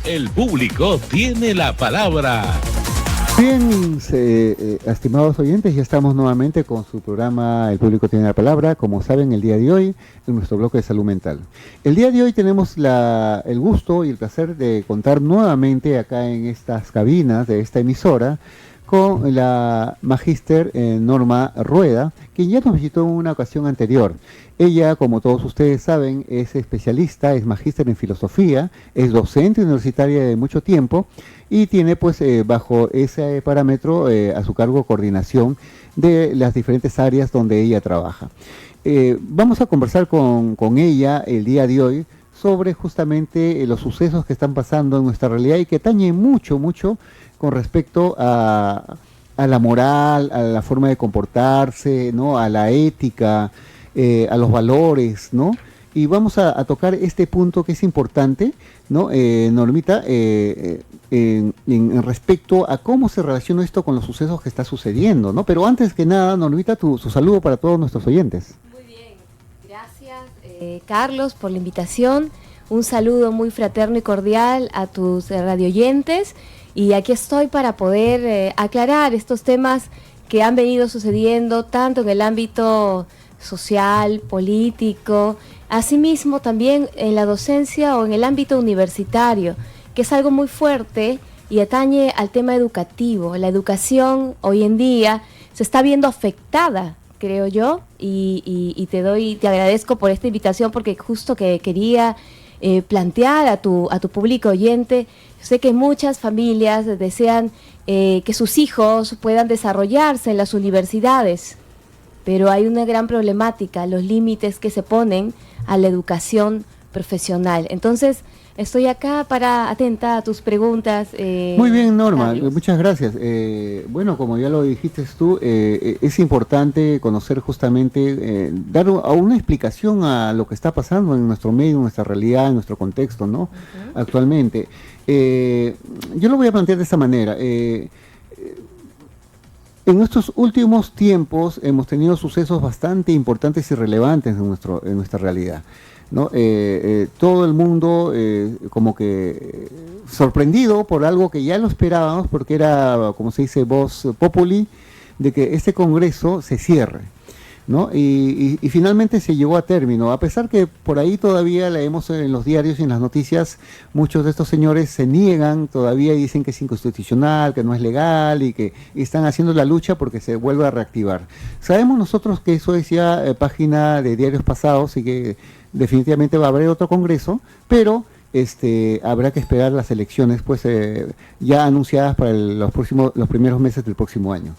El público tiene la palabra. Bien, estimados oyentes, ya estamos nuevamente con su programa El Público Tiene la Palabra, como saben, el día de hoy, en nuestro bloque de salud mental. El día de hoy tenemos el gusto y el placer de contar nuevamente acá en estas cabinas de esta emisora con la magíster Norma Rueda, quien ya nos visitó en una ocasión anterior. Ella, como todos ustedes saben, es especialista, es magíster en filosofía, es docente universitaria de mucho tiempo y tiene pues bajo ese parámetro a su cargo coordinación de las diferentes áreas donde ella trabaja. Vamos a conversar con ella el día de hoy sobre justamente los sucesos que están pasando en nuestra realidad y que atañen mucho con respecto a la moral, a la forma de comportarse, ¿no? A la ética, a los valores, ¿no? Y vamos a tocar este punto que es importante, ¿no? Normita, en respecto a cómo se relaciona esto con los sucesos que está sucediendo, ¿no? Pero antes que nada, Normita, su saludo para todos nuestros oyentes. Muy bien, gracias Carlos por la invitación. Un saludo muy fraterno y cordial a tus radioyentes. Y aquí estoy para poder aclarar estos temas que han venido sucediendo tanto en el ámbito social, político, asimismo también en la docencia o en el ámbito universitario, que es algo muy fuerte y atañe al tema educativo. La educación hoy en día se está viendo afectada, creo yo, y te agradezco por esta invitación porque justo que quería plantear a tu público oyente. Sé que muchas familias desean que sus hijos puedan desarrollarse en las universidades, pero hay una gran problemática, los límites que se ponen a la educación profesional. Entonces, estoy acá para atenta a tus preguntas. Muy bien, Norma, Carlos. muchas gracias. Bueno, como ya lo dijiste tú, es importante conocer justamente, dar una explicación a lo que está pasando en nuestro medio, en nuestra realidad, en nuestro contexto, ¿no? Uh-huh. Actualmente. Yo lo voy a plantear de esta manera. En estos últimos tiempos hemos tenido sucesos bastante importantes y relevantes en nuestra realidad, ¿no? Todo el mundo como que sorprendido por algo que ya lo esperábamos, porque era, como se dice, voz populi, de que este Congreso se cierre, ¿no? Y finalmente se llegó a término, a pesar que por ahí todavía leemos en los diarios y en las noticias, muchos de estos señores se niegan todavía y dicen que es inconstitucional, que no es legal y que están haciendo la lucha porque se vuelve a reactivar. Sabemos nosotros que eso es ya página de diarios pasados y que definitivamente va a haber otro Congreso, pero habrá que esperar las elecciones pues ya anunciadas para los primeros meses del próximo año.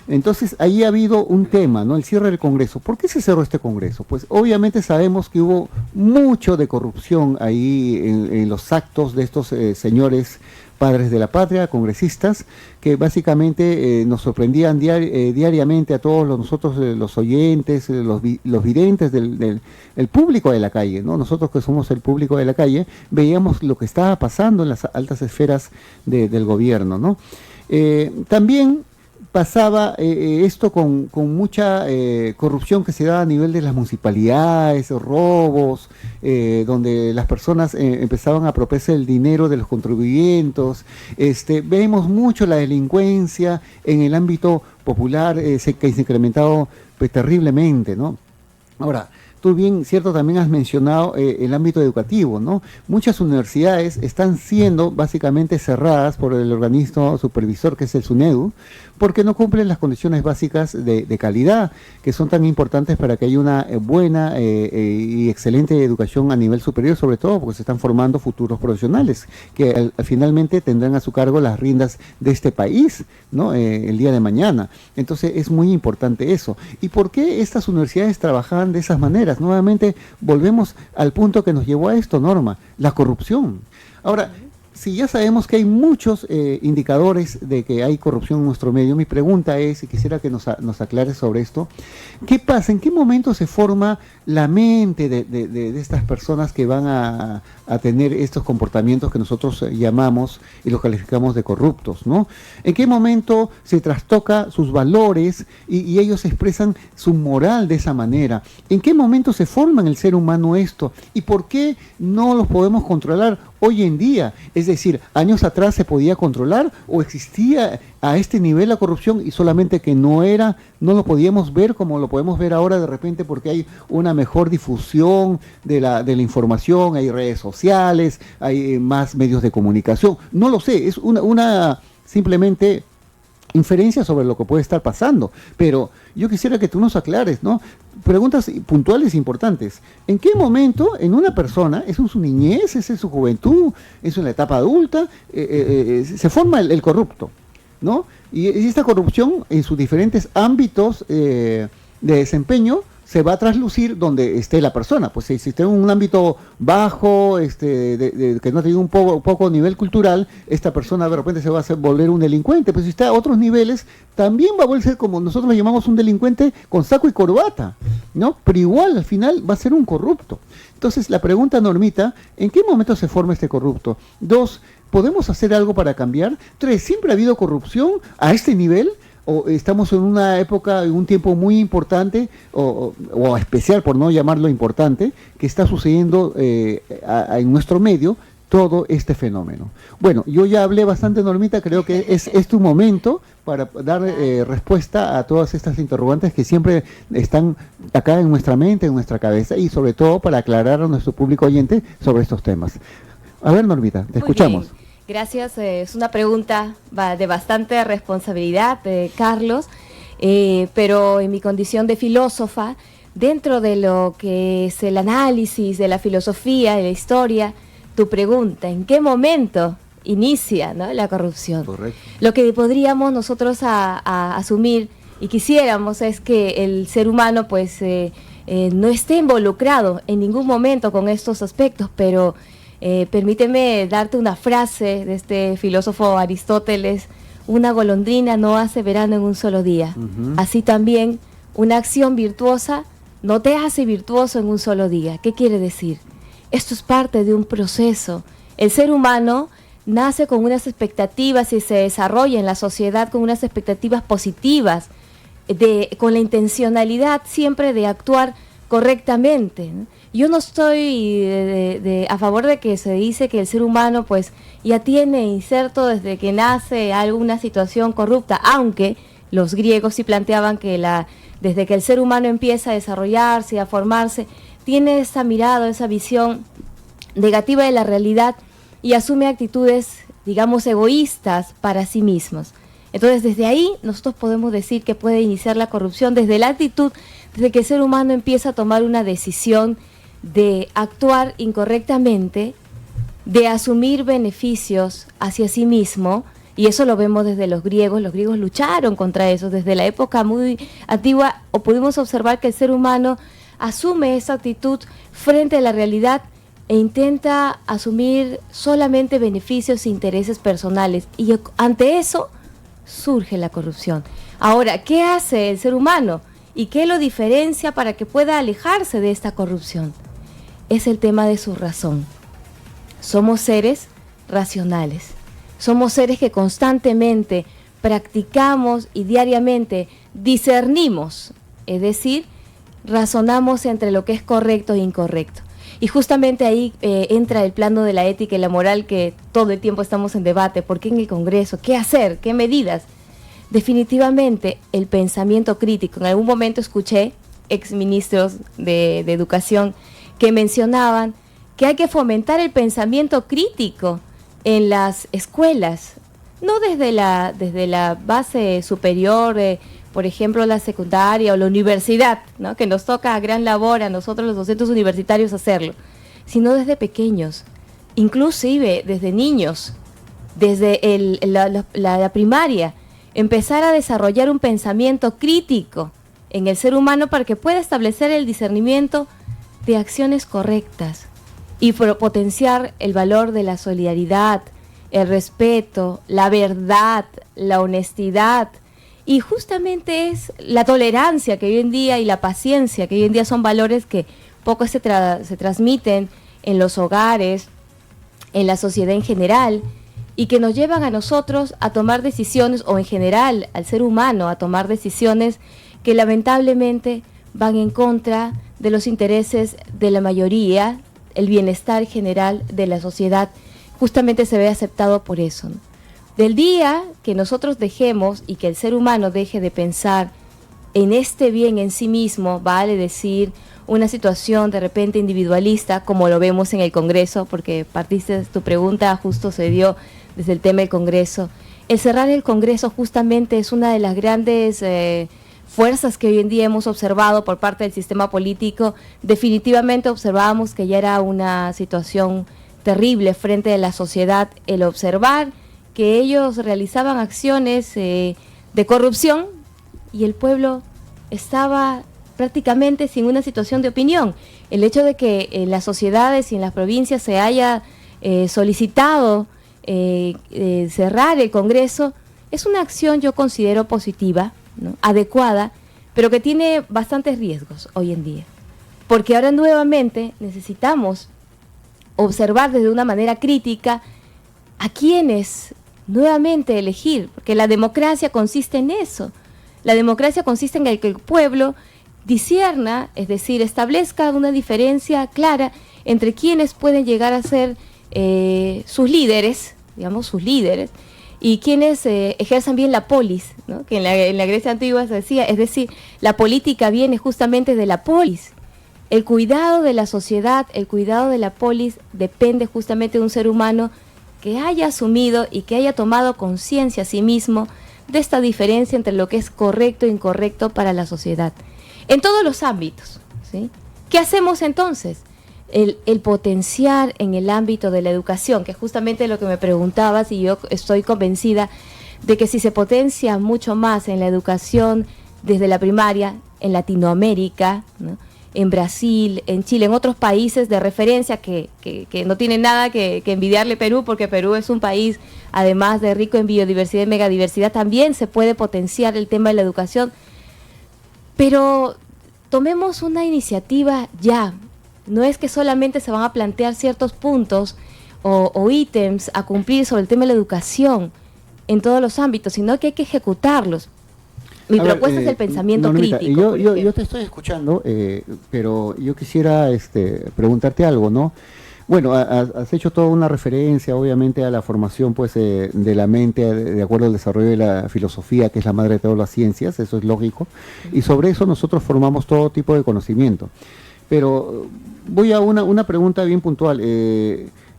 Entonces, ahí ha habido un tema, ¿no? El cierre del Congreso. ¿Por qué se cerró este Congreso? Pues obviamente sabemos que hubo mucho de corrupción ahí en los actos de estos señores padres de la patria, congresistas, que básicamente nos sorprendían diariamente a todos nosotros, los oyentes, los videntes el público de la calle, ¿no? Nosotros que somos el público de la calle, veíamos lo que estaba pasando en las altas esferas del gobierno, ¿no? También pasaba esto con mucha corrupción que se da a nivel de las municipalidades, robos, donde las personas empezaban a apropiarse el dinero de los contribuyentes. Vemos mucho la delincuencia en el ámbito popular, que se ha incrementado pues, terriblemente, ¿no? Ahora, tú bien, cierto, también has mencionado el ámbito educativo, ¿no? Muchas universidades están siendo básicamente cerradas por el organismo supervisor que es el SUNEDU, porque no cumplen las condiciones básicas de calidad, que son tan importantes para que haya una buena y excelente educación a nivel superior, sobre todo porque se están formando futuros profesionales, que finalmente tendrán a su cargo las riendas de este país, ¿no? El día de mañana. Entonces es muy importante eso. ¿Y por qué estas universidades trabajaban de esas maneras? Nuevamente volvemos al punto que nos llevó a esto, Norma, la corrupción. Ahora, si ya sabemos que hay muchos indicadores de que hay corrupción en nuestro medio, mi pregunta es, y quisiera que nos aclare sobre esto, ¿qué pasa? ¿En qué momento se forma la mente de estas personas que van a a tener estos comportamientos que nosotros llamamos y los calificamos de corruptos, ¿no? ¿En qué momento se trastoca sus valores y ellos expresan su moral de esa manera? ¿En qué momento se forma en el ser humano esto? ¿Y por qué no los podemos controlar hoy en día? Es decir, años atrás se podía controlar o existía a este nivel la corrupción y solamente que no lo podíamos ver como lo podemos ver ahora de repente porque hay una mejor difusión de la información, hay redes sociales, hay más medios de comunicación. No lo sé, es una simplemente inferencia sobre lo que puede estar pasando, pero yo quisiera que tú nos aclares, ¿no? Preguntas puntuales e importantes. ¿En qué momento en una persona, es en su niñez, es en su juventud, es en la etapa adulta, se forma el corrupto, ¿no? Y esta corrupción en sus diferentes ámbitos de desempeño se va a traslucir donde esté la persona. Pues si está en un ámbito bajo, que no tiene un poco nivel cultural, esta persona de repente se va a volver un delincuente. Pues si está a otros niveles, también va a volver a ser como nosotros lo llamamos un delincuente con saco y corbata, ¿no? Pero igual al final va a ser un corrupto. Entonces la pregunta, Normita, ¿en qué momento se forma este corrupto? 2, ¿podemos hacer algo para cambiar? 3, ¿siempre ha habido corrupción a este nivel? ¿O estamos en una época, en un tiempo muy importante, o especial, por no llamarlo importante, que está sucediendo en nuestro medio todo este fenómeno? Bueno, yo ya hablé bastante, Normita, creo que es tu momento para dar respuesta a todas estas interrogantes que siempre están acá en nuestra mente, en nuestra cabeza, y sobre todo para aclarar a nuestro público oyente sobre estos temas. A ver, Normita, te escuchamos. Bien. Gracias, es una pregunta de bastante responsabilidad, Carlos, pero en mi condición de filósofa, dentro de lo que es el análisis de la filosofía, de la historia, tu pregunta, ¿en qué momento inicia, ¿no?, la corrupción? Correcto. Lo que podríamos nosotros a asumir y quisiéramos es que el ser humano pues no esté involucrado en ningún momento con estos aspectos, pero permíteme darte una frase de este filósofo Aristóteles: una golondrina no hace verano en un solo día. Así también, una acción virtuosa no te hace virtuoso en un solo día. ¿Qué quiere decir? Esto es parte de un proceso. El ser humano nace con unas expectativas y se desarrolla en la sociedad con unas expectativas positivas, con la intencionalidad siempre de actuar correctamente, ¿no? Yo no estoy a favor de que se dice que el ser humano pues ya tiene inserto desde que nace alguna situación corrupta, aunque los griegos sí planteaban que desde que el ser humano empieza a desarrollarse, a formarse, tiene esa mirada, esa visión negativa de la realidad y asume actitudes, digamos, egoístas para sí mismos. Entonces, desde ahí nosotros podemos decir que puede iniciar la corrupción desde la actitud, desde que el ser humano empieza a tomar una decisión de actuar incorrectamente, de asumir beneficios hacia sí mismo, y eso lo vemos desde los griegos lucharon contra eso, desde la época muy antigua, o pudimos observar que el ser humano asume esa actitud frente a la realidad e intenta asumir solamente beneficios e intereses personales, y ante eso surge la corrupción. Ahora, ¿qué hace el ser humano? ¿Y qué lo diferencia para que pueda alejarse de esta corrupción? Es el tema de su razón. Somos seres racionales. Somos seres que constantemente practicamos y diariamente discernimos, es decir, razonamos entre lo que es correcto e incorrecto. Y justamente ahí entra el plano de la ética y la moral que todo el tiempo estamos en debate. ¿Por qué en el Congreso? ¿Qué hacer? ¿Qué medidas? Definitivamente el pensamiento crítico. En algún momento escuché exministros de Educación que mencionaban que hay que fomentar el pensamiento crítico en las escuelas, no desde la base superior, por ejemplo la secundaria o la universidad, ¿no?, que nos toca a gran labor a nosotros los docentes universitarios hacerlo, sino desde pequeños, inclusive desde niños, desde la primaria, empezar a desarrollar un pensamiento crítico en el ser humano para que pueda establecer el discernimiento de acciones correctas y potenciar el valor de la solidaridad, el respeto, la verdad, la honestidad, y justamente es la tolerancia que hoy en día y la paciencia que hoy en día son valores que poco se transmiten en los hogares, en la sociedad en general, y que nos llevan a nosotros a tomar decisiones, o en general al ser humano a tomar decisiones que lamentablemente van en contra de los intereses de la mayoría, el bienestar general de la sociedad. Justamente se ve aceptado por eso, ¿no? Del día que nosotros dejemos y que el ser humano deje de pensar en este bien en sí mismo, vale decir, una situación de repente individualista, como lo vemos en el Congreso, porque partiste, tu pregunta justo se dio desde el tema del Congreso. El cerrar el Congreso justamente es una de las grandes fuerzas que hoy en día hemos observado por parte del sistema político. Definitivamente observábamos que ya era una situación terrible frente a la sociedad el observar que ellos realizaban acciones de corrupción y el pueblo estaba prácticamente sin una situación de opinión. El hecho de que en las sociedades y en las provincias se haya solicitado cerrar el Congreso es una acción, yo considero positiva, ¿no? Adecuada, pero que tiene bastantes riesgos hoy en día, porque ahora nuevamente necesitamos observar desde una manera crítica a quienes nuevamente elegir, porque la democracia consiste en eso. La democracia consiste en el que el pueblo discierna, es decir, establezca una diferencia clara entre quienes pueden llegar a ser sus líderes, digamos, sus líderes, y quienes ejerzan bien la polis, ¿no? Que en la Grecia antigua se decía, es decir, la política viene justamente de la polis. El cuidado de la sociedad, el cuidado de la polis depende justamente de un ser humano que haya asumido y que haya tomado conciencia a sí mismo de esta diferencia entre lo que es correcto e incorrecto para la sociedad. En todos los ámbitos, ¿sí? ¿Qué hacemos entonces? El potenciar en el ámbito de la educación, que es justamente lo que me preguntabas, y yo estoy convencida de que si se potencia mucho más en la educación desde la primaria, en Latinoamérica, ¿no? En Brasil, en Chile, en otros países de referencia que no tienen nada que envidiarle Perú, porque Perú es un país, además de rico en biodiversidad y megadiversidad, también se puede potenciar el tema de la educación. Pero tomemos una iniciativa ya. No es que solamente se van a plantear ciertos puntos o ítems a cumplir sobre el tema de la educación en todos los ámbitos, sino que hay que ejecutarlos. Mi propuesta es el pensamiento crítico. Yo te estoy escuchando, pero yo quisiera preguntarte algo, ¿no? Bueno, has hecho toda una referencia, obviamente, a la formación pues de la mente, de acuerdo al desarrollo de la filosofía, que es la madre de todas las ciencias, eso es lógico, y sobre eso nosotros formamos todo tipo de conocimiento. Pero voy a una pregunta bien puntual.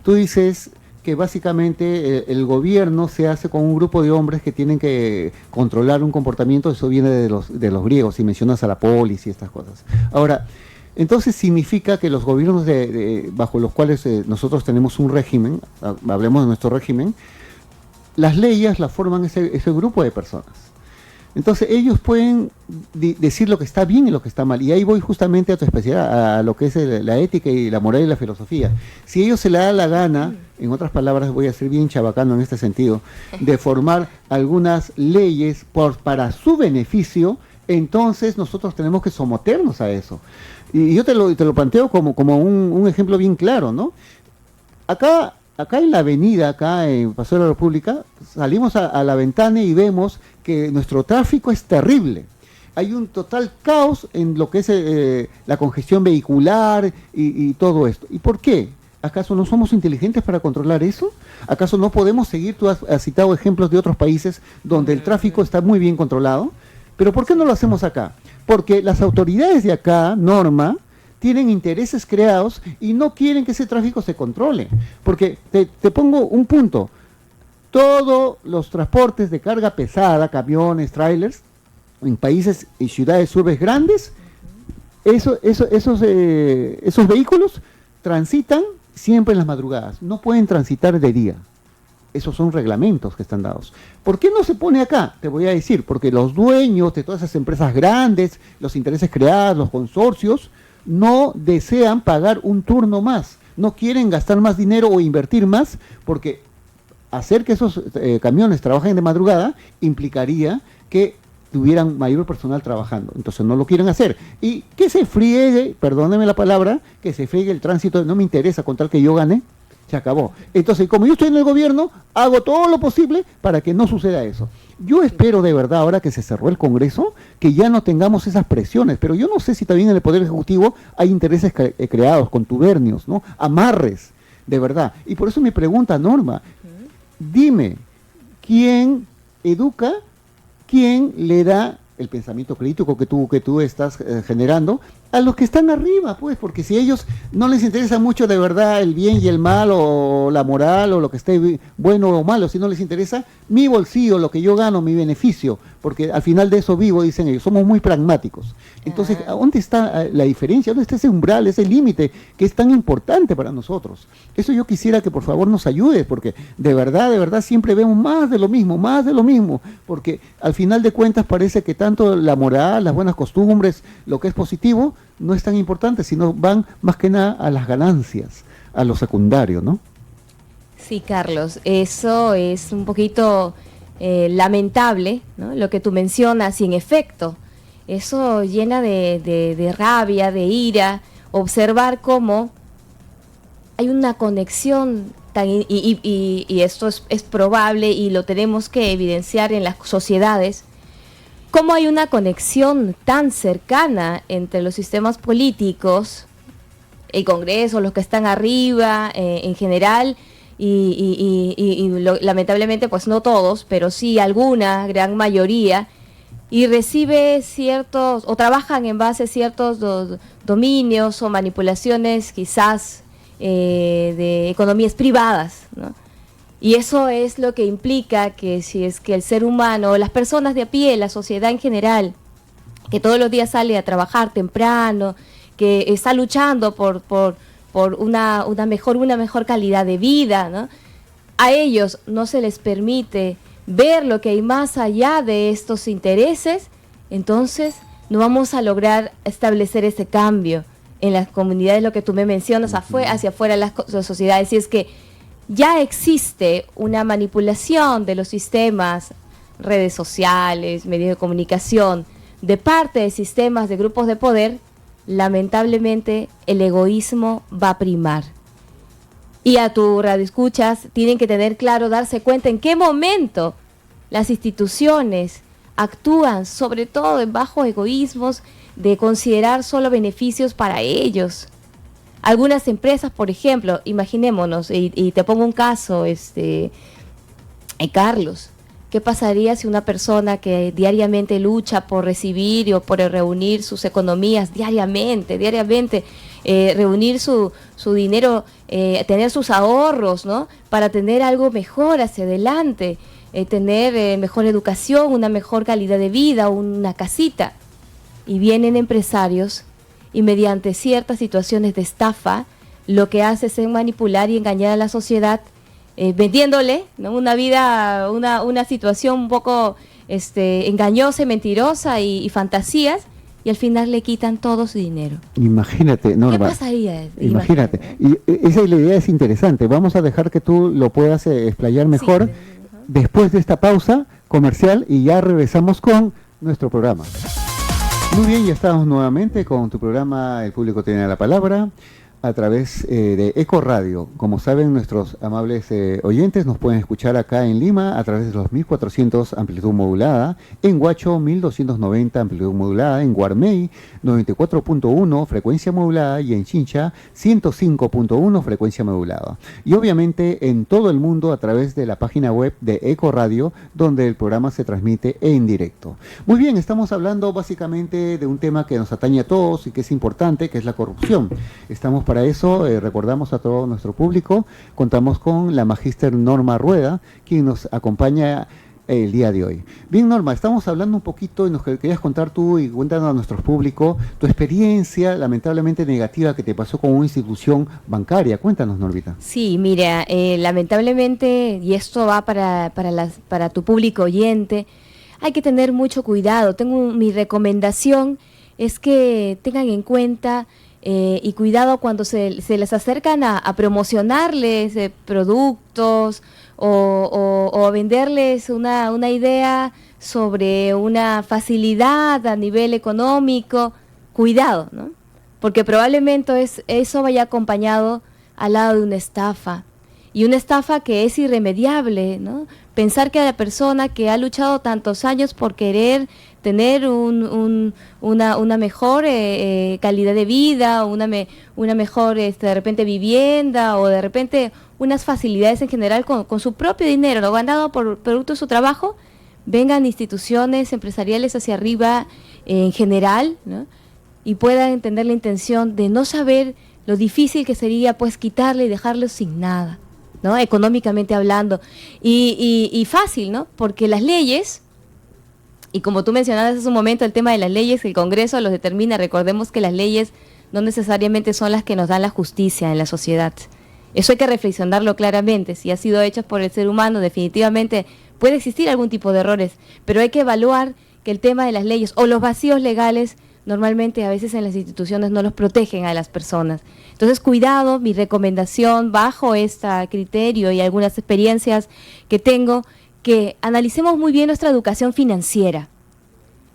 Tú dices que básicamente el gobierno se hace con un grupo de hombres que tienen que controlar un comportamiento, eso viene de los griegos, y mencionas a la polis y estas cosas. Ahora, entonces significa que los gobiernos bajo los cuales nosotros tenemos un régimen, hablemos de nuestro régimen, las leyes las forman ese grupo de personas. Entonces ellos pueden decir lo que está bien y lo que está mal. Y ahí voy justamente a tu especialidad, a lo que es la ética y la moral y la filosofía. Si ellos se le da la gana, en otras palabras voy a ser bien chabacano en este sentido, de formar algunas leyes para su beneficio, entonces nosotros tenemos que someternos a eso. Y yo te lo planteo como un ejemplo bien claro, ¿no? Acá en la avenida, acá en Paseo de la República, salimos a la ventana y vemos que nuestro tráfico es terrible. Hay un total caos en lo que es la congestión vehicular y todo esto. ¿Y por qué? ¿Acaso no somos inteligentes para controlar eso? ¿Acaso no podemos seguir? Tú has citado ejemplos de otros países donde el tráfico está muy bien controlado. ¿Pero por qué no lo hacemos acá? Porque las autoridades de acá, Norma, tienen intereses creados y no quieren que ese tráfico se controle. Porque te pongo un punto. Todos los transportes de carga pesada, camiones, trailers, en países y ciudades urbes grandes, esos vehículos transitan siempre en las madrugadas. No pueden transitar de día. Esos son reglamentos que están dados. ¿Por qué no se pone acá? Te voy a decir, porque los dueños de todas esas empresas grandes, los intereses creados, los consorcios, no desean pagar un turno más, no quieren gastar más dinero o invertir más, porque hacer que esos camiones trabajen de madrugada implicaría que tuvieran mayor personal trabajando, entonces no lo quieren hacer. Y que se friegue, perdóneme la palabra, que se friegue el tránsito, no me interesa con tal que yo gane, Se acabó. Entonces, como yo estoy en el gobierno, hago todo lo posible para que no suceda eso. Yo espero de verdad, ahora que se cerró el Congreso, que ya no tengamos esas presiones, pero yo no sé si también en el Poder Ejecutivo hay intereses creados, contubernios, ¿no? Amarres, de verdad. Y por eso mi pregunta, Norma, dime, ¿quién educa, quién le da el pensamiento crítico que tú estás generando a los que están arriba, pues, porque si a ellos no les interesa mucho de verdad el bien y el mal o la moral o lo que esté bueno o malo, si no les interesa mi bolsillo, lo que yo gano, mi beneficio, porque al final de eso vivo, dicen ellos, somos muy pragmáticos. Entonces, ¿dónde está la diferencia? ¿Dónde está ese umbral, ese límite que es tan importante para nosotros? Eso yo quisiera que por favor nos ayude, porque de verdad siempre vemos más de lo mismo, porque al final de cuentas parece que tanto la moral, las buenas costumbres, lo que es positivo, no es tan importante, sino van más que nada a las ganancias, a lo secundario, ¿no? Sí, Carlos, eso es un poquito lamentable, ¿no? Lo que tú mencionas, y en efecto, eso llena de rabia, de ira, observar cómo hay una conexión y esto es probable y lo tenemos que evidenciar en las sociedades, cómo hay una conexión tan cercana entre los sistemas políticos, el Congreso, los que están arriba en general, lamentablemente pues no todos, pero sí alguna gran mayoría, y recibe ciertos, o trabajan en base a ciertos dominios o manipulaciones quizás de economías privadas, ¿no? Y eso es lo que implica que si es que el ser humano, las personas de a pie, la sociedad en general, que todos los días sale a trabajar temprano, que está luchando por una mejor calidad de vida, ¿no? A ellos no se les permite ver lo que hay más allá de estos intereses, entonces no vamos a lograr establecer ese cambio en las comunidades, lo que tú me mencionas, hacia afuera de las sociedades. Y es que ya existe una manipulación de los sistemas, redes sociales, medios de comunicación, de parte de sistemas de grupos de poder. Lamentablemente el egoísmo va a primar. Y a tu radioescuchas tienen que tener claro, darse cuenta en qué momento las instituciones actúan, sobre todo en bajos egoísmos, de considerar solo beneficios para ellos. Algunas empresas, por ejemplo, imaginémonos, y te pongo un caso, Carlos, ¿qué pasaría si una persona que diariamente lucha por recibir o por reunir sus economías diariamente, reunir su dinero, tener sus ahorros, ¿no? Para tener algo mejor hacia adelante, tener mejor educación, una mejor calidad de vida, una casita? Y vienen empresarios y mediante ciertas situaciones de estafa, lo que hace es manipular y engañar a la sociedad, vendiéndole, ¿no? una situación un poco engañosa y mentirosa y fantasías, y al final le quitan todo su dinero. Imagínate, Norma. ¿Qué pasaría? Imagínate. Y esa idea es interesante. Vamos a dejar que tú lo puedas explayar mejor después de esta pausa comercial y ya regresamos con nuestro programa. Muy bien, ya estamos nuevamente con tu programa El Público Tiene la Palabra a través de Eco Radio. Como saben nuestros amables oyentes, nos pueden escuchar acá en Lima a través de los 1400 amplitud modulada, en Huacho 1290 amplitud modulada, en Guarmey 94.1 frecuencia modulada y en Chincha 105.1 frecuencia modulada. Y obviamente en todo el mundo a través de la página web de Eco Radio, donde el programa se transmite en directo. Muy bien, estamos hablando básicamente de un tema que nos atañe a todos y que es importante, que es la corrupción. Estamos para eso, recordamos a todo nuestro público, contamos con la magíster Norma Rueda, quien nos acompaña el día de hoy. Bien, Norma, estamos hablando un poquito y nos querías contar tú y cuéntanos a nuestro público tu experiencia lamentablemente negativa que te pasó con una institución bancaria. Cuéntanos, Normita. Sí, mira, lamentablemente, y esto va para tu público oyente, hay que tener mucho cuidado. Mi recomendación es que tengan en cuenta y cuidado cuando se les acercan a promocionarles productos o a venderles una idea sobre una facilidad a nivel económico. Cuidado, ¿no? Porque probablemente eso vaya acompañado al lado de una estafa. y una estafa que es irremediable, ¿no? Pensar que la persona que ha luchado tantos años por querer tener una mejor calidad de vida, una mejor de repente vivienda, o de repente unas facilidades en general con su propio dinero, lo ganado por producto de su trabajo, vengan instituciones empresariales hacia arriba en general, ¿no? Y puedan entender la intención de no saber lo difícil que sería pues quitarle y dejarlo sin nada, ¿no? Económicamente hablando. Y fácil, ¿no? Porque las leyes, y como tú mencionabas hace un momento, el tema de las leyes, el Congreso los determina. Recordemos que las leyes no necesariamente son las que nos dan la justicia en la sociedad. Eso hay que reflexionarlo claramente. Si ha sido hecho por el ser humano, definitivamente puede existir algún tipo de errores, pero hay que evaluar que el tema de las leyes o los vacíos legales normalmente a veces en las instituciones no los protegen a las personas. Entonces, cuidado, mi recomendación bajo este criterio y algunas experiencias que tengo, que analicemos muy bien nuestra educación financiera.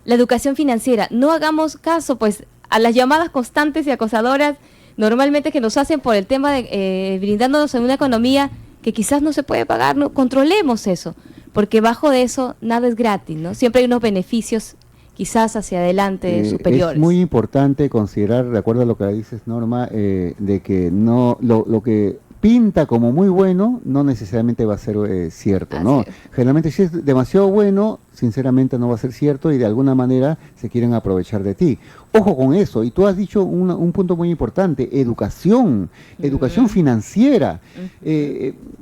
La educación financiera, no hagamos caso pues a las llamadas constantes y acosadoras normalmente que nos hacen por el tema de brindándonos en una economía que quizás no se puede pagar, ¿no? Controlemos eso, porque bajo de eso nada es gratis, ¿no? Siempre hay unos beneficios quizás hacia adelante superiores. Es muy importante considerar, de acuerdo a lo que dices, Norma, de que no lo que pinta como muy bueno no necesariamente va a ser cierto, ¿no? Generalmente si es demasiado bueno, sinceramente no va a ser cierto y de alguna manera se quieren aprovechar de ti. Ojo con eso, y tú has dicho un punto muy importante, educación financiera.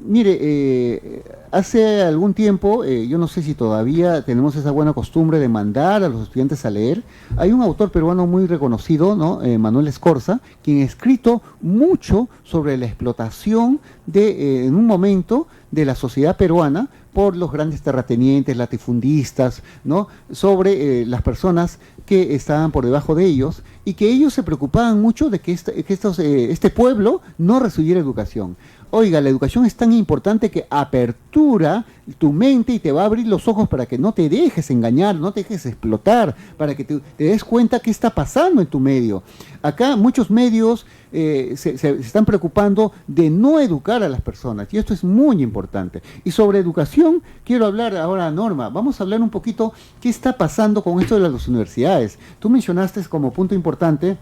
Mire, hace algún tiempo, yo no sé si todavía tenemos esa buena costumbre de mandar a los estudiantes a leer. Hay un autor peruano muy reconocido, ¿no? Manuel Escorza, quien ha escrito mucho sobre la explotación en un momento de la sociedad peruana por los grandes terratenientes, latifundistas, ¿no? Sobre las personas que estaban por debajo de ellos y que ellos se preocupaban mucho de que este pueblo no recibiera educación. Oiga, la educación es tan importante que apertura tu mente y te va a abrir los ojos para que no te dejes engañar, no te dejes explotar, para que te des cuenta qué está pasando en tu medio. Acá muchos medios se están preocupando de no educar a las personas y esto es muy importante. Y sobre educación quiero hablar ahora, Norma, vamos a hablar un poquito qué está pasando con esto de las universidades. Tú mencionaste como punto importante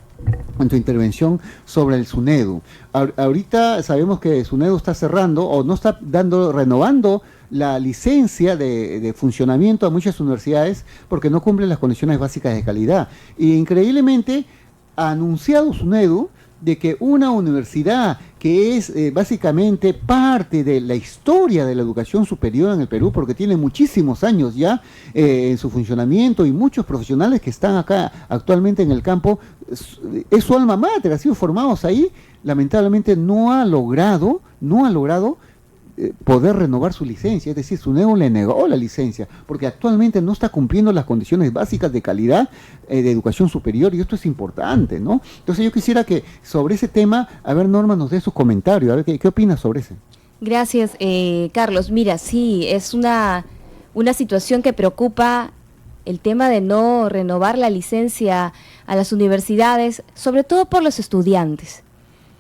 en tu intervención sobre el SUNEDU. Ahorita sabemos que SUNEDU está cerrando o no está renovando la licencia de funcionamiento a muchas universidades porque no cumplen las condiciones básicas de calidad. Y increíblemente ha anunciado SUNEDU de que una universidad que es básicamente parte de la historia de la educación superior en el Perú, porque tiene muchísimos años ya en su funcionamiento y muchos profesionales que están acá actualmente en el campo, es su alma mater, ha sido formados ahí, lamentablemente no ha logrado poder renovar su licencia, es decir, SUNEDU le negó la licencia, porque actualmente no está cumpliendo las condiciones básicas de calidad de educación superior, y esto es importante, ¿no? Entonces yo quisiera que sobre ese tema, a ver, Norma nos dé sus comentarios, a ver, ¿qué opinas sobre ese? Gracias, Carlos. Mira, sí, es una situación que preocupa el tema de no renovar la licencia a las universidades, sobre todo por los estudiantes.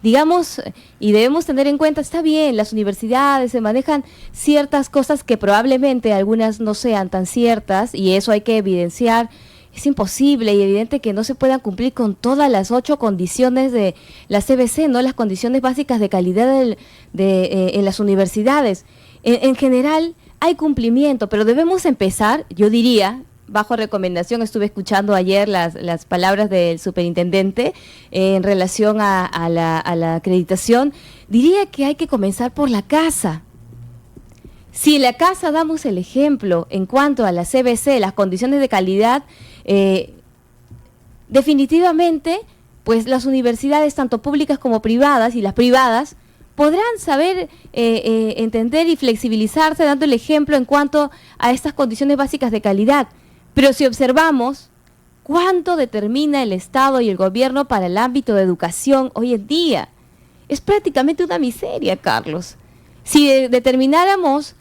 Digamos, y debemos tener en cuenta, está bien, las universidades se manejan ciertas cosas que probablemente algunas no sean tan ciertas, y eso hay que evidenciar. Es imposible y evidente que no se puedan cumplir con todas las 8 condiciones de la CBC, ¿no? Las condiciones básicas de calidad en las universidades. En general hay cumplimiento, pero debemos empezar, yo diría, bajo recomendación, estuve escuchando ayer las palabras del superintendente en relación a la acreditación, diría que hay que comenzar por la casa. Si en la casa damos el ejemplo en cuanto a la CBC, las condiciones de calidad, definitivamente, pues las universidades, tanto públicas como privadas, y las privadas, podrán saber entender y flexibilizarse dando el ejemplo en cuanto a estas condiciones básicas de calidad. Pero si observamos cuánto determina el Estado y el gobierno para el ámbito de educación hoy en día, es prácticamente una miseria, Carlos. Si determináramos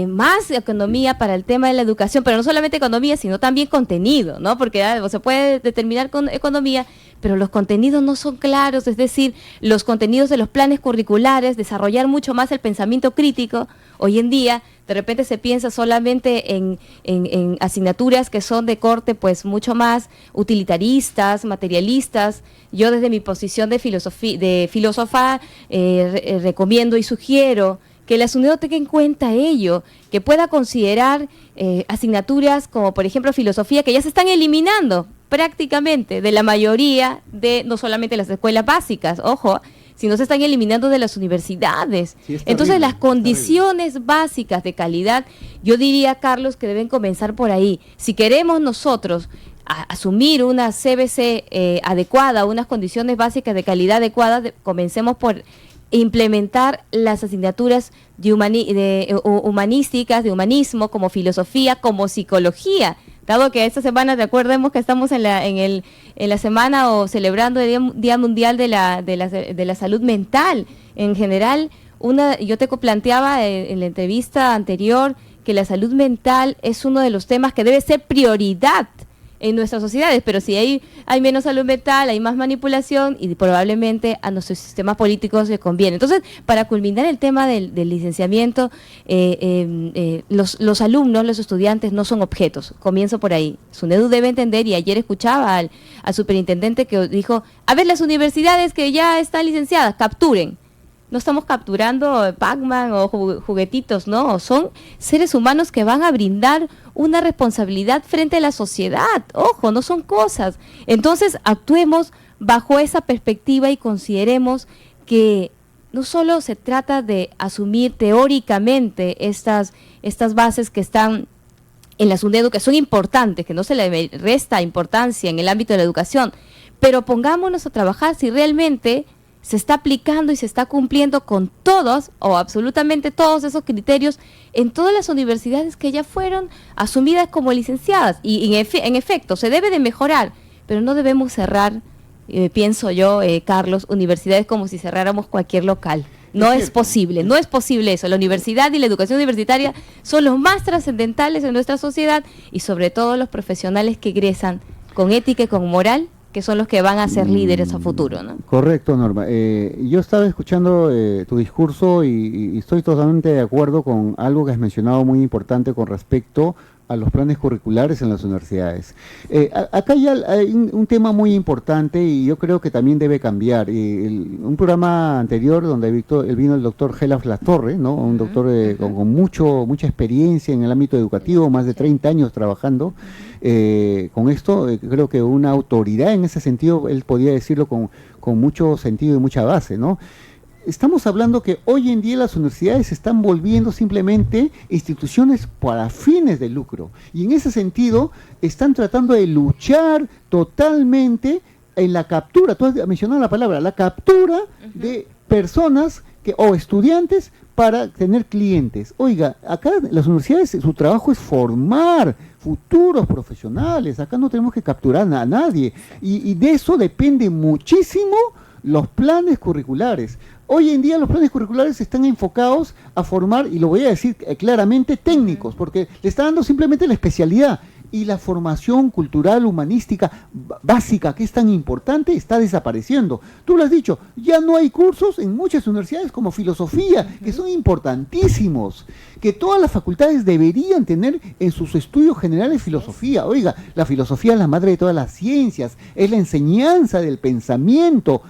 más economía para el tema de la educación, pero no solamente economía, sino también contenido, ¿no? Porque se puede determinar con economía, pero los contenidos no son claros, es decir, los contenidos de los planes curriculares, desarrollar mucho más el pensamiento crítico. Hoy en día, de repente se piensa solamente en asignaturas que son de corte pues mucho más utilitaristas, materialistas. Yo desde mi posición de filósofa recomiendo y sugiero que la SUNEDU tenga en cuenta ello, que pueda considerar asignaturas como por ejemplo filosofía, que ya se están eliminando prácticamente de la mayoría de, no solamente las escuelas básicas, ojo, sino se están eliminando de las universidades. Sí, entonces terrible, las condiciones básicas de calidad, yo diría, Carlos, que deben comenzar por ahí. Si queremos nosotros asumir una CBC adecuada, unas condiciones básicas de calidad adecuadas, comencemos por implementar las asignaturas humanísticas, de humanismo, como filosofía, como psicología. Dado que esta semana, recordemos que estamos en la semana o celebrando el Día Mundial de la Salud Mental. En general, yo te planteaba en la entrevista anterior que la salud mental es uno de los temas que debe ser prioridad en nuestras sociedades, pero si hay menos salud mental, hay más manipulación y probablemente a nuestros sistemas políticos les conviene. Entonces, para culminar el tema del licenciamiento, los alumnos, los estudiantes no son objetos. Comienzo por ahí. SUNEDU debe entender, y ayer escuchaba al superintendente que dijo, a ver, las universidades que ya están licenciadas, capturen. No estamos capturando Pac-Man o juguetitos, no, son seres humanos que van a brindar una responsabilidad frente a la sociedad, ojo, no son cosas. Entonces actuemos bajo esa perspectiva y consideremos que no solo se trata de asumir teóricamente estas bases que están en la SUNEDU, que son importantes, que no se le resta importancia en el ámbito de la educación, pero pongámonos a trabajar si realmente se está aplicando y se está cumpliendo con todos o absolutamente todos esos criterios en todas las universidades que ya fueron asumidas como licenciadas. Y en efecto, se debe de mejorar, pero no debemos cerrar, pienso yo, Carlos, universidades como si cerráramos cualquier local. No es posible, no es posible eso. La universidad y la educación universitaria son los más trascendentales en nuestra sociedad y sobre todo los profesionales que egresan con ética y con moral, que son los que van a ser líderes a futuro, ¿no? Correcto, Norma. Yo estaba escuchando tu discurso y estoy totalmente de acuerdo con algo que has mencionado muy importante con respecto a los planes curriculares en las universidades. Acá ya hay un tema muy importante y yo creo que también debe cambiar. Un programa anterior donde vino el doctor Gelaf Latorre, ¿no? Un doctor con mucha experiencia en el ámbito educativo, más de 30 años trabajando con esto. Creo que una autoridad en ese sentido, él podía decirlo con mucho sentido y mucha base, ¿no? Estamos hablando que hoy en día las universidades se están volviendo simplemente instituciones para fines de lucro. Y en ese sentido están tratando de luchar totalmente en la captura, tú has mencionado la palabra, la captura de personas o estudiantes para tener clientes. Oiga, acá las universidades, su trabajo es formar futuros profesionales. Acá no tenemos que capturar a nadie. Y de eso depende muchísimo los planes curriculares. Hoy en día los planes curriculares están enfocados a formar, y lo voy a decir claramente, técnicos, porque le está dando simplemente la especialidad. Y la formación cultural, humanística, básica, que es tan importante, está desapareciendo. Tú lo has dicho, ya no hay cursos en muchas universidades como filosofía, que son importantísimos, que todas las facultades deberían tener en sus estudios generales filosofía. Oiga, la filosofía es la madre de todas las ciencias, es la enseñanza del pensamiento,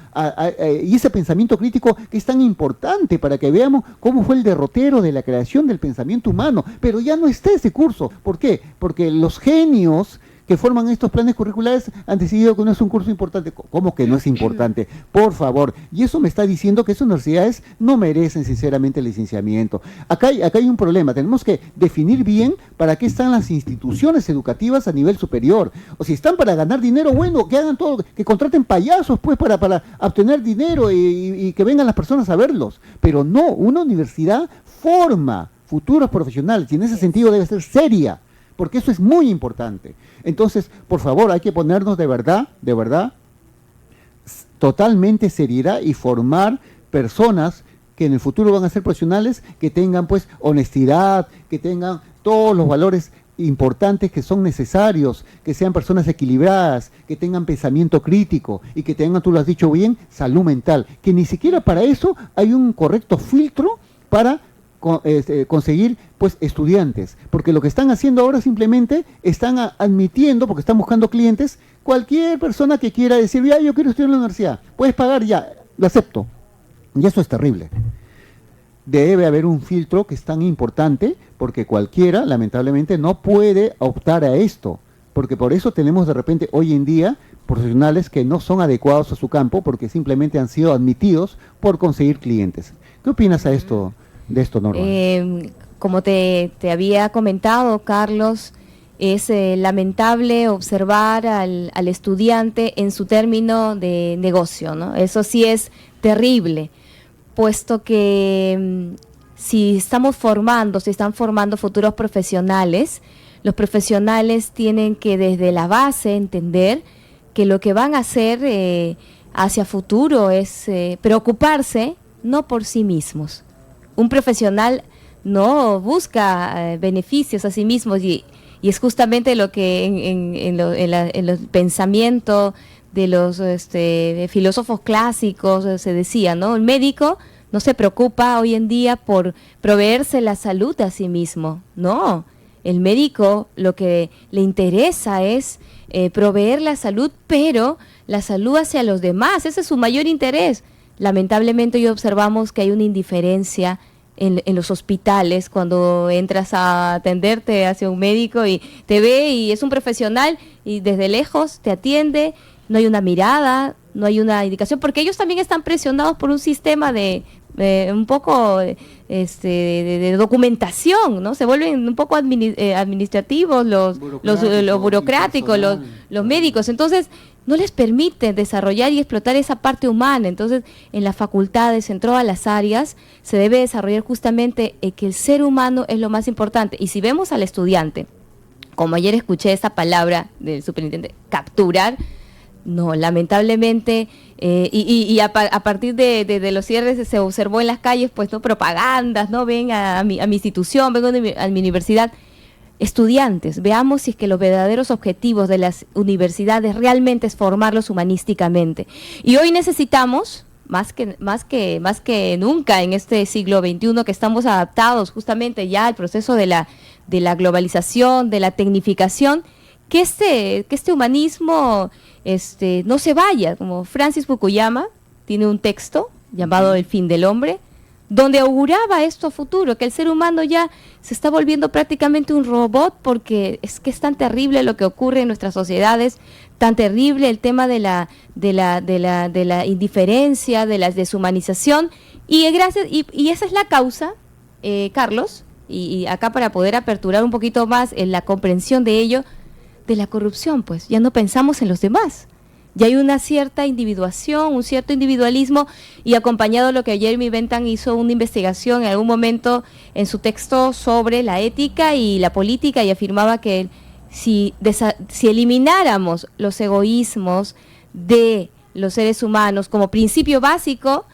y ese pensamiento crítico que es tan importante para que veamos cómo fue el derrotero de la creación del pensamiento humano. Pero ya no está ese curso. ¿Por qué? Porque los genios que forman estos planes curriculares han decidido que no es un curso importante. ¿Cómo que no es importante? Por favor. Y eso me está diciendo que esas universidades no merecen sinceramente el licenciamiento. Acá hay un problema. Tenemos que definir bien para qué están las instituciones educativas a nivel superior. O si están para ganar dinero, bueno, que hagan todo, que contraten payasos pues para obtener dinero y que vengan las personas a verlos. Pero no, una universidad forma futuros profesionales y en ese sentido debe ser seria, porque eso es muy importante. Entonces, por favor, hay que ponernos de verdad, totalmente seriedad y formar personas que en el futuro van a ser profesionales, que tengan pues honestidad, que tengan todos los valores importantes que son necesarios, que sean personas equilibradas, que tengan pensamiento crítico y que tengan, tú lo has dicho bien, salud mental, que ni siquiera para eso hay un correcto filtro para conseguir pues estudiantes, porque lo que están haciendo ahora simplemente están admitiendo, porque están buscando clientes, cualquier persona que quiera decir, ya, yo quiero estudiar en la universidad, puedes pagar, ya, lo acepto. Y eso es terrible. Debe haber un filtro que es tan importante, porque cualquiera, lamentablemente, no puede optar a esto, porque por eso tenemos de repente hoy en día profesionales que no son adecuados a su campo, porque simplemente han sido admitidos por conseguir clientes. ¿Qué opinas de esto, Norma? Como te había comentado, Carlos, es lamentable observar al estudiante en su término de negocio, ¿no? Eso sí es terrible, puesto que si están formando futuros profesionales, los profesionales tienen que desde la base entender que lo que van a hacer hacia futuro es preocuparse no por sí mismos. Un profesional no busca beneficios a sí mismo y es justamente lo que en el pensamiento de los filósofos clásicos se decía, ¿no? El médico no se preocupa hoy en día por proveerse la salud a sí mismo, no. El médico lo que le interesa es proveer la salud, pero la salud hacia los demás, ese es su mayor interés. Lamentablemente hoy observamos que hay una indiferencia en los hospitales cuando entras a atenderte hacia un médico y te ve y es un profesional y desde lejos te atiende, no hay una mirada, no hay una indicación, porque ellos también están presionados por un sistema de un poco de documentación, ¿no? Se vuelven un poco administrativos, los burocráticos, los médicos, entonces no les permiten desarrollar y explotar esa parte humana. Entonces, en las facultades, en todas las áreas, se debe desarrollar justamente que el ser humano es lo más importante. Y si vemos al estudiante, como ayer escuché esa palabra del superintendente, capturar, no, lamentablemente, a partir de los cierres se observó en las calles, pues, no, propagandas, no, ven a mi institución, vengo a mi universidad. Estudiantes, veamos si es que los verdaderos objetivos de las universidades realmente es formarlos humanísticamente. Y hoy necesitamos, más que nunca en este siglo XXI, que estamos adaptados justamente ya al proceso de la globalización, de la tecnificación, que este humanismo no se vaya, como Francis Fukuyama tiene un texto llamado El fin del hombre, donde auguraba esto a futuro, que el ser humano ya se está volviendo prácticamente un robot, porque es que es tan terrible lo que ocurre en nuestras sociedades, tan terrible el tema de la indiferencia, de la deshumanización, y esa es la causa, Carlos, y acá para poder aperturar un poquito más en la comprensión de ello, de la corrupción, pues ya no pensamos en los demás. Ya hay una cierta individuación, un cierto individualismo, y acompañado de lo que Jeremy Bentham hizo una investigación en algún momento en su texto sobre la ética y la política, y afirmaba que si elimináramos los egoísmos de los seres humanos como principio básico,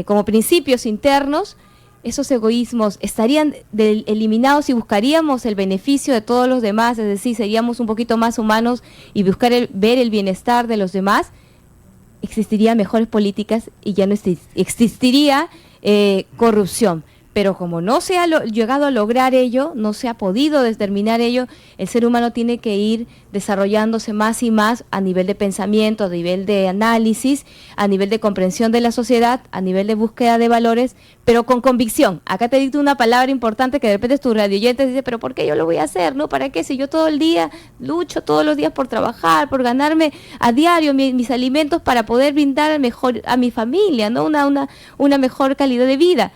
como principios internos, esos egoísmos estarían eliminados y buscaríamos el beneficio de todos los demás, es decir, seríamos un poquito más humanos y ver el bienestar de los demás, existirían mejores políticas y ya no existiría corrupción. Pero como no se ha llegado a lograr ello, no se ha podido determinar ello, el ser humano tiene que ir desarrollándose más y más a nivel de pensamiento, a nivel de análisis, a nivel de comprensión de la sociedad, a nivel de búsqueda de valores, pero con convicción. Acá te dicto una palabra importante que de repente tus radioyentes dicen, pero ¿por qué yo lo voy a hacer? ¿No? ¿Para qué? Si yo todo el día lucho todos los días por trabajar, por ganarme a diario mis alimentos para poder brindar mejor a mi familia, ¿no? Una mejor calidad de vida.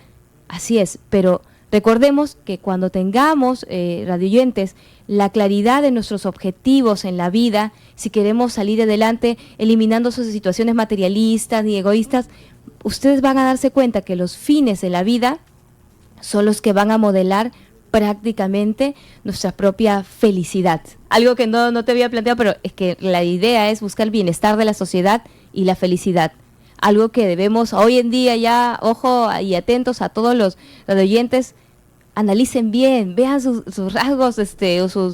Así es, pero recordemos que cuando tengamos, radioyentes, la claridad de nuestros objetivos en la vida, si queremos salir adelante, eliminando esas situaciones materialistas y egoístas, ustedes van a darse cuenta que los fines de la vida son los que van a modelar prácticamente nuestra propia felicidad. Algo que no te había planteado, pero es que la idea es buscar el bienestar de la sociedad y la felicidad. Algo que debemos hoy en día ya, ojo y atentos a todos los oyentes, analicen bien, vean sus rasgos, o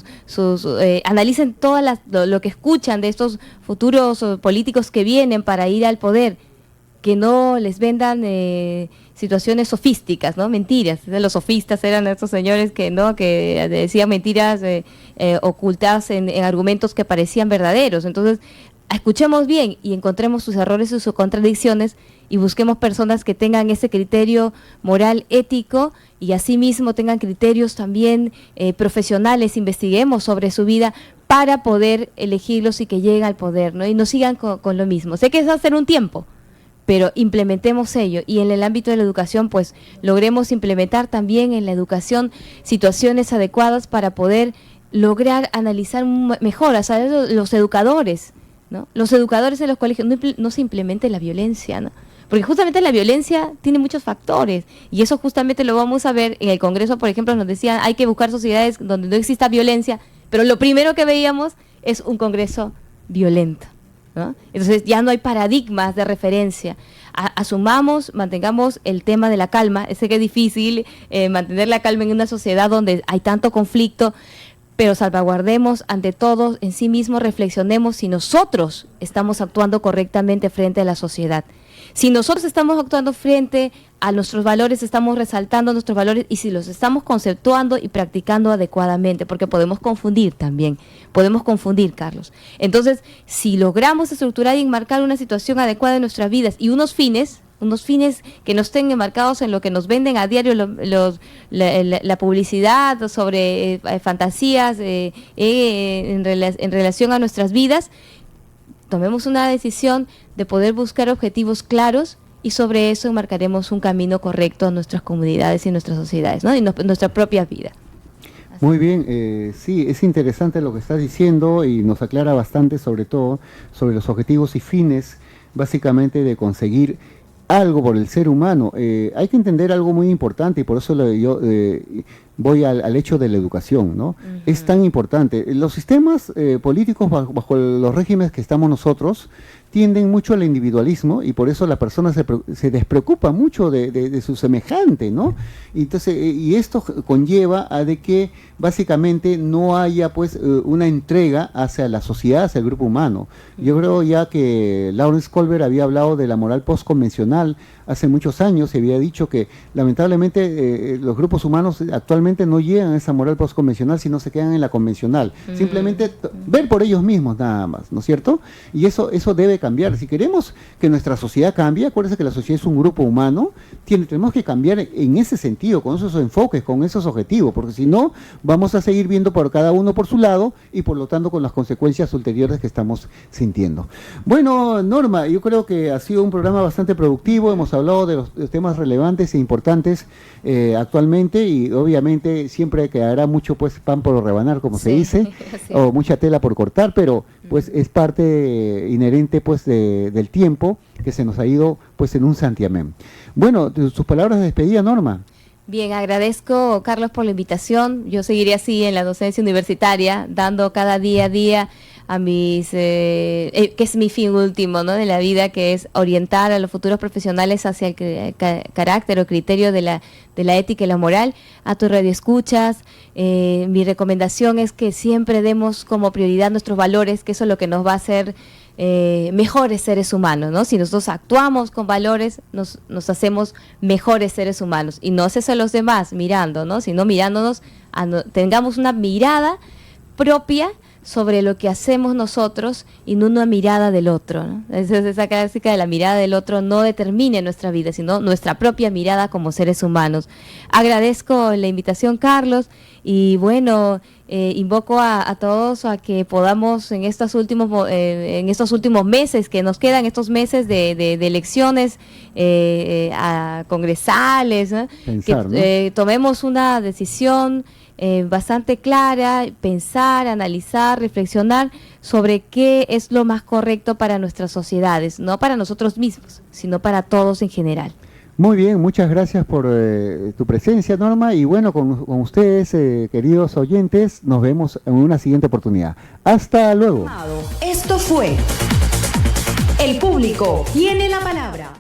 analicen lo que escuchan de estos futuros políticos que vienen para ir al poder, que no les vendan situaciones sofísticas, ¿no? Mentiras. Los sofistas eran estos señores que decían mentiras ocultas en argumentos que parecían verdaderos. Entonces, escuchemos bien y encontremos sus errores y sus contradicciones y busquemos personas que tengan ese criterio moral, ético, y asimismo tengan criterios también profesionales, investiguemos sobre su vida para poder elegirlos y que lleguen al poder, ¿no? Y no sigan con lo mismo. Sé que es hacer un tiempo, pero implementemos ello, y en el ámbito de la educación pues logremos implementar también en la educación situaciones adecuadas para poder lograr analizar mejor, o sea, los educadores, ¿no? Los educadores en los colegios no se implemente la violencia, ¿no? Porque justamente la violencia tiene muchos factores, y eso justamente lo vamos a ver en el Congreso. Por ejemplo, nos decían hay que buscar sociedades donde no exista violencia, pero lo primero que veíamos es un Congreso violento, ¿no? Entonces ya no hay paradigmas de referencia. Asumamos, mantengamos el tema de la calma. Sé que es difícil mantener la calma en una sociedad donde hay tanto conflicto, pero salvaguardemos ante todo en sí mismos, reflexionemos si nosotros estamos actuando correctamente frente a la sociedad. Si nosotros estamos actuando frente a nuestros valores, estamos resaltando nuestros valores, y si los estamos conceptuando y practicando adecuadamente, porque podemos confundir también, Carlos. Entonces, si logramos estructurar y enmarcar una situación adecuada en nuestras vidas y unos fines que no estén enmarcados en lo que nos venden a diario la publicidad sobre fantasías en relación a nuestras vidas, tomemos una decisión de poder buscar objetivos claros, y sobre eso marcaremos un camino correcto a nuestras comunidades y nuestras sociedades, ¿no? Y nuestra propia vida. Muy bien, sí, es interesante lo que estás diciendo y nos aclara bastante, sobre todo, sobre los objetivos y fines, básicamente, de conseguir algo por el ser humano. Hay que entender algo muy importante, y por eso yo voy al hecho de la educación, ¿no? Uh-huh. Es tan importante. Los sistemas políticos bajo los regímenes que estamos nosotros tienden mucho al individualismo, y por eso la persona se despreocupa mucho de su semejante, ¿no? Entonces, y esto conlleva a de que básicamente no haya pues una entrega hacia la sociedad, hacia el grupo humano. Yo creo ya que Lawrence Kohlberg había hablado de la moral postconvencional hace muchos años, y había dicho que lamentablemente los grupos humanos actualmente no llegan a esa moral postconvencional, sino se quedan en la convencional. Simplemente ver por ellos mismos nada más, ¿no es cierto? Y eso debe cambiar. Si queremos que nuestra sociedad cambie, acuérdense que la sociedad es un grupo humano, tenemos que cambiar en ese sentido, con esos enfoques, con esos objetivos, porque si no, vamos a seguir viendo por cada uno por su lado, y por lo tanto con las consecuencias ulteriores que estamos sintiendo. Bueno, Norma, yo creo que ha sido un programa bastante productivo, hemos hablado de los temas relevantes e importantes actualmente, y obviamente siempre quedará mucho pues pan por rebanar, como se dice, o mucha tela por cortar, pero pues es parte inherente pues del tiempo que se nos ha ido pues en un santiamén. Bueno, sus palabras de despedida, Norma. Bien, agradezco, Carlos, por la invitación. Yo seguiré así en la docencia universitaria, dando cada día a día a mis, que es mi fin último, ¿no?, de la vida, que es orientar a los futuros profesionales hacia el carácter o criterio de la ética y la moral. A tus radioescuchas, mi recomendación es que siempre demos como prioridad nuestros valores, que eso es lo que nos va a hacer mejores seres humanos, ¿no? Si nosotros actuamos con valores, nos hacemos mejores seres humanos, y no es eso a los demás mirando, ¿no?, sino mirándonos, tengamos una mirada propia sobre lo que hacemos nosotros y no una mirada del otro, ¿no? Esa clásica de la mirada del otro no determine nuestra vida, sino nuestra propia mirada como seres humanos. Agradezco la invitación, Carlos, y bueno, invoco a todos a que podamos en estos últimos meses que nos quedan, estos meses de elecciones congresales, ¿no?, pensar, que tomemos una decisión bastante clara, pensar, analizar, reflexionar sobre qué es lo más correcto para nuestras sociedades, no para nosotros mismos, sino para todos en general. Muy bien, muchas gracias por tu presencia, Norma, y bueno, con ustedes, queridos oyentes, nos vemos en una siguiente oportunidad. Hasta luego. Esto fue El Público tiene la palabra.